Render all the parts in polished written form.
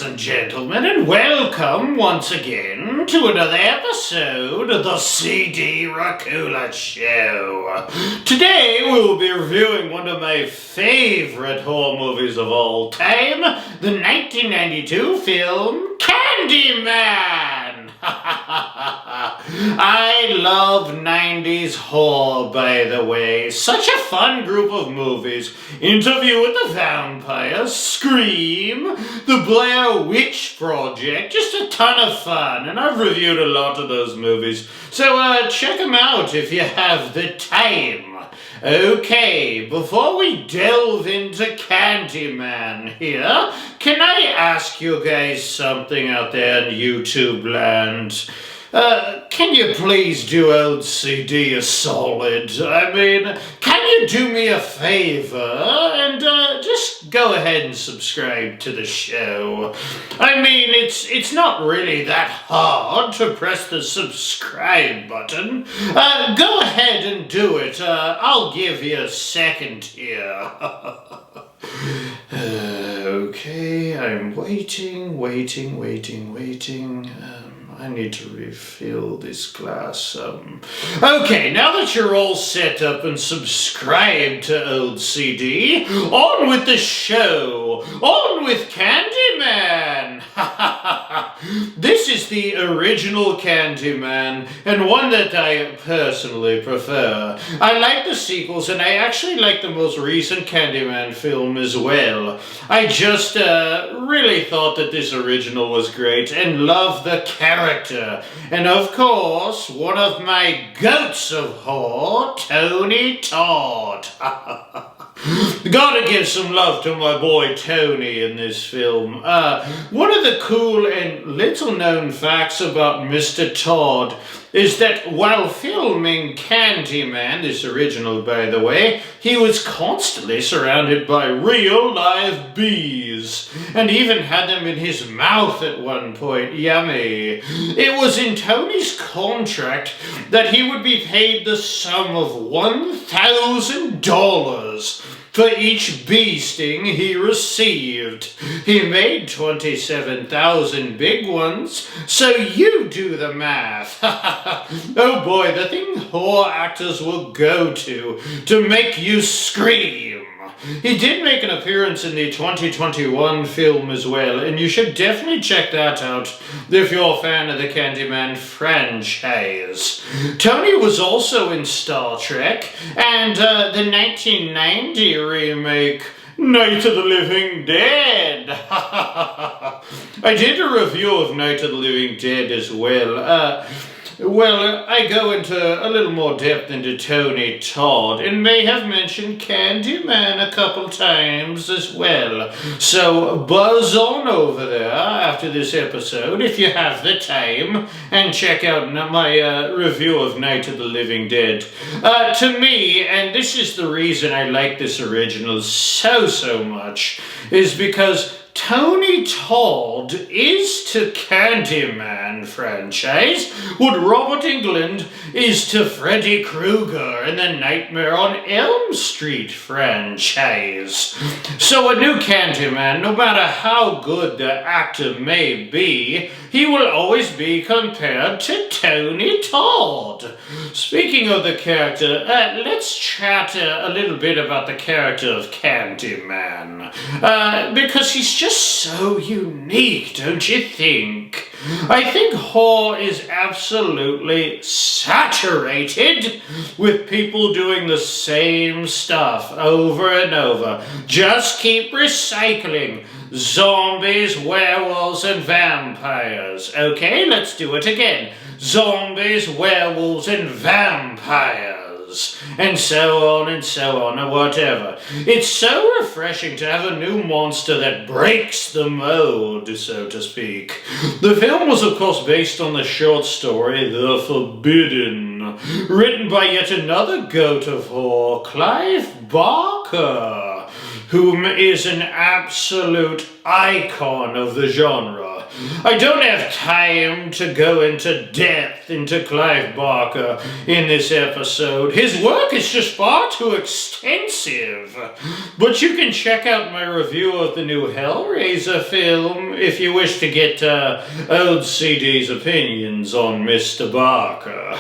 ladies and gentlemen, and welcome once again to another episode of the CD Racoola Show. Today we'll be reviewing one of my favorite horror movies of all time, the 1992 film Candyman. I love 90s horror, by the way. Such a fun group of movies. Interview with the Vampire, Scream, The Blair Witch Project, just a ton of fun, and I've reviewed a lot of those movies, so check them out if you have the time. Okay, before we delve into Candyman here, can I ask you guys something out there in YouTube land? Can you please do old CD a solid? I mean, can you do me a favor and just go ahead and subscribe to the show? I mean, it's not really that hard to press the subscribe button. Go ahead and do it. I'll give you a second here. Okay, I'm waiting. I need to refill this glass. Okay, now that you're all set up and subscribed to Old CD, on with the show! On with Candyman! This is the original Candyman, and one that I personally prefer. I like the sequels, and I actually like the most recent Candyman film as well. I just really thought that this original was great, and love the character. And of course, one of my goats of horror, Todd. Gotta give some love to my boy Tony in this film. One of the cool and little known facts about Mr. Todd is that while filming Candyman, this original by the way, he was constantly surrounded by real live bees, and even had them in his mouth at one point. Yummy. It was in Tony's contract that he would be paid the sum of $1,000 for each bee sting he received. He made 27,000 big ones, so you do the math. Oh boy, the thing horror actors will go to make you scream. He did make an appearance in the 2021 film as well, and you should definitely check that out if you're a fan of the Candyman franchise. Tony was also in Star Trek, and the 1990 remake Night of the Living Dead. I did a review of Night of the Living Dead as well. I go into a little more depth into Tony Todd and may have mentioned Candyman a couple times as well. So buzz on over there after this episode if you have the time and check out my review of Night of the Living Dead. To me, and this is the reason I like this original so much, is because Tony Todd is to Candyman franchise what Robert Englund is to Freddy Krueger in the Nightmare on Elm Street franchise. So a new Candyman, no matter how good the actor may be, he will always be compared to Tony Todd. Speaking of the character, let's chat a little bit about the character of Candyman. Because he's just so unique, don't you think? I think horror is absolutely saturated with people doing the same stuff over and over. Just keep recycling. Zombies, werewolves, and vampires. Okay, let's do it again. Zombies, werewolves, and vampires. And so on, or whatever. It's so refreshing to have a new monster that breaks the mold, so to speak. The film was, of course, based on the short story The Forbidden, written by yet another goat of horror, Clive Barker. whom is an absolute icon of the genre. I don't have time to go into depth into Clive Barker in this episode. His work is just far too extensive. But you can check out my review of the new Hellraiser film if you wish to get old CD's opinions on Mr. Barker.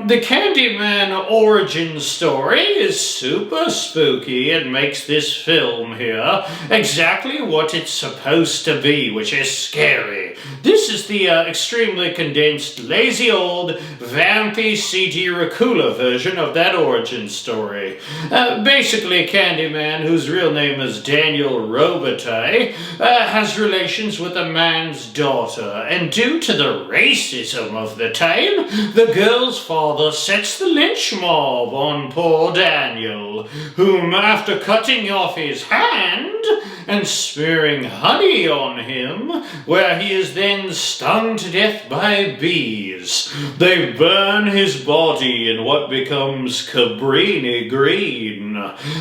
The Candyman origin story is super spooky and makes this film here exactly what it's supposed to be, which is scary. This is the extremely condensed, lazy old, vampy CD Racoola version of that origin story. Basically, Candyman, whose real name is Daniel Robitaille, has relations with a man's daughter, and due to the racism of the time, the girl's father sets the lynch mob on poor Daniel, whom, after cutting off his hand and smearing honey on him, where he is then stung to death by bees, they burn his body in what becomes Cabrini green.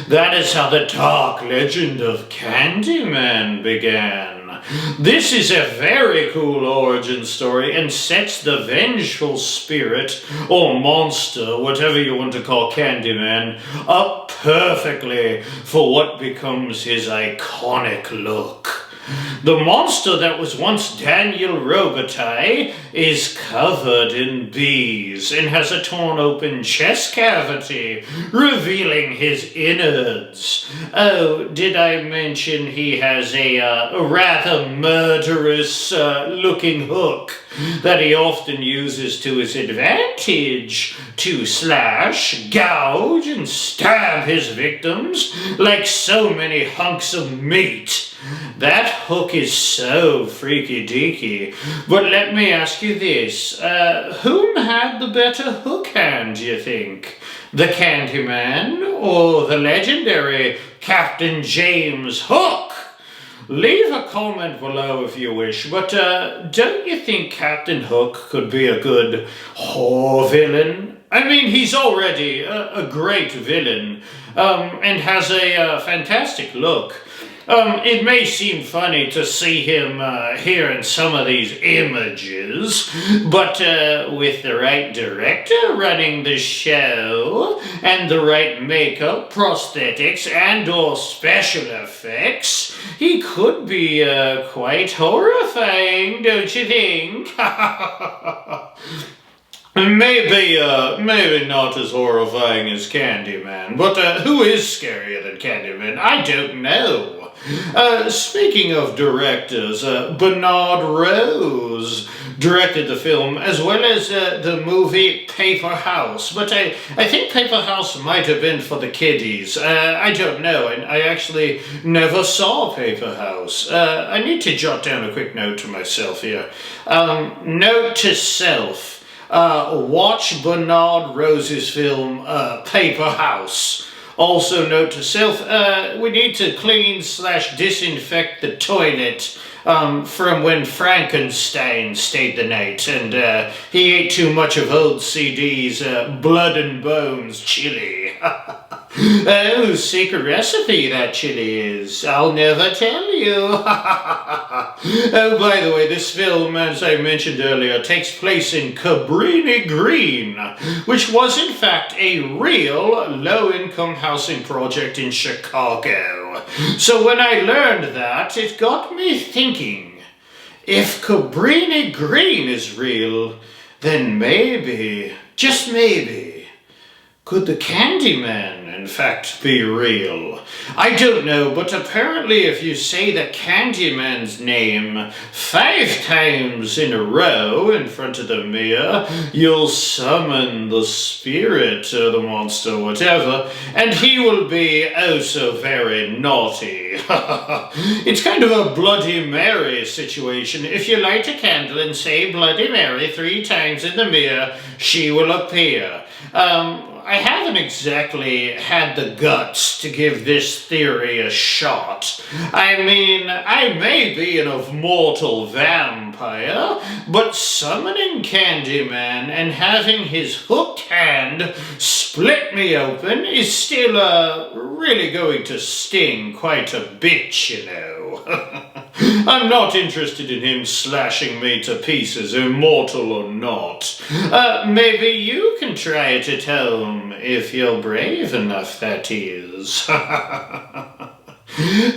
That is how the dark legend of Candyman began. This is a very cool origin story and sets the vengeful spirit, or monster, whatever you want to call Candyman, up perfectly for what becomes his iconic look. The monster that was once Daniel Robitaille is covered in bees and has a torn open chest cavity, revealing his innards. Oh, did I mention he has a rather murderous looking hook that he often uses to his advantage to slash, gouge, and stab his victims like so many hunks of meat. That hook is so freaky-deaky. But let me ask you this. Whom had the better hook hand, do you think? The Candyman or the legendary Captain James Hook? Leave a comment below if you wish, but don't you think Captain Hook could be a good horror villain? I mean, he's already a great villain and has a fantastic look. It may seem funny to see him here in some of these images, but with the right director running the show, and the right makeup, prosthetics, and/or special effects, he could be quite horrifying, don't you think? Maybe not as horrifying as Candyman, but who is scarier than Candyman? I don't know. Speaking of directors, Bernard Rose directed the film, as well as the movie Paper House, but I think Paper House might have been for the kiddies. I don't know, and I actually never saw Paper House. I need to jot down a quick note to myself here. Note to self. Watch Bernard Rose's film, Paper House. Also note to self, we need to clean/disinfect the toilet from when Frankenstein stayed the night, and he ate too much of old CD's Blood and Bones chili. Oh, secret recipe that chili is. I'll never tell you. Oh, by the way, this film, as I mentioned earlier, takes place in Cabrini Green, which was in fact a real low-income housing project in Chicago. So when I learned that, it got me thinking, if Cabrini Green is real, then maybe, just maybe, could the Candyman, in fact, be real? I don't know, but apparently if you say the Candyman's name 5 times in a row in front of the mirror, you'll summon the spirit or the monster, whatever, and he will be oh so very naughty. It's kind of a Bloody Mary situation. If you light a candle and say Bloody Mary 3 times in the mirror, she will appear. I haven't exactly had the guts to give this theory a shot. I mean, I may be an immortal vampire, but summoning Candyman and having his hooked hand split me open is still, really going to sting quite a bit, you know. I'm not interested in him slashing me to pieces, immortal or not. Maybe you can try it at home, if you're brave enough, that is.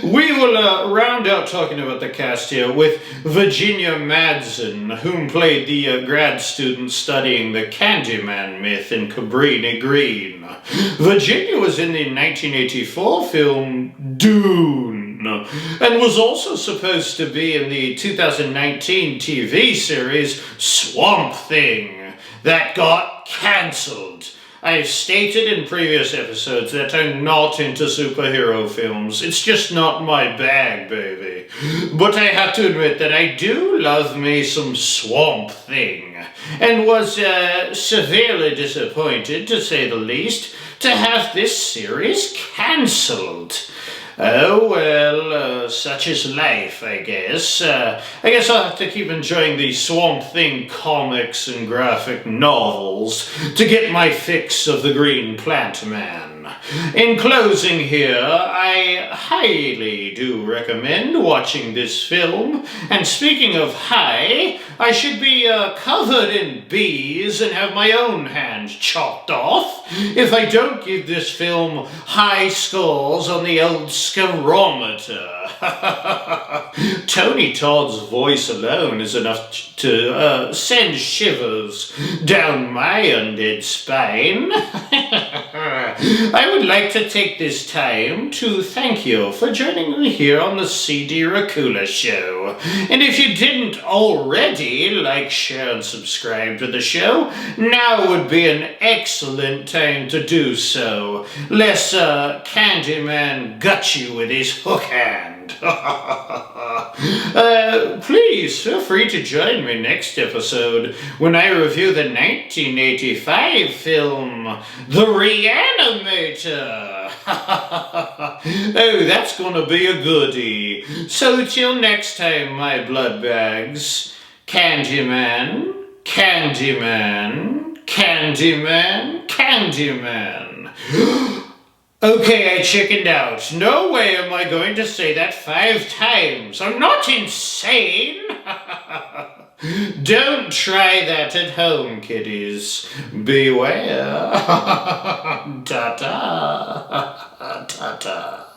We will round out talking about the cast here with Virginia Madsen, whom played the grad student studying the Candyman myth in Cabrini Green. Virginia was in the 1984 film Dune, and was also supposed to be in the 2019 TV series Swamp Thing that got cancelled. I've stated in previous episodes that I'm not into superhero films. It's just not my bag, baby. But I have to admit that I do love me some Swamp Thing, and was severely disappointed, to say the least, to have this series cancelled. Oh, well, such is life, I guess. I guess I'll have to keep enjoying the Swamp Thing comics and graphic novels to get my fix of the Green Plant Man. In closing here, I highly do recommend watching this film. And speaking of high, I should be covered in bees and have my own hand chopped off if I don't give this film high scores on the old scarometer. Tony Todd's voice alone is enough to send shivers down my undead spine. I would like to take this time to thank you for joining me here on the CD Racoola show. And if you didn't already like, share, and subscribe to the show, now would be an excellent time to do so, lest Candyman gut you with his hook hand. Please feel free to join me next episode when I review the 1985 film The Reanimator. Oh, that's gonna be a goodie. So till next time, my blood bags, Candyman, Candyman, Candyman, Candyman. Okay, I chickened out. No way am I going to say that 5 times. I'm not insane. Don't try that at home, kiddies. Beware. Ta-ta. Ta-ta.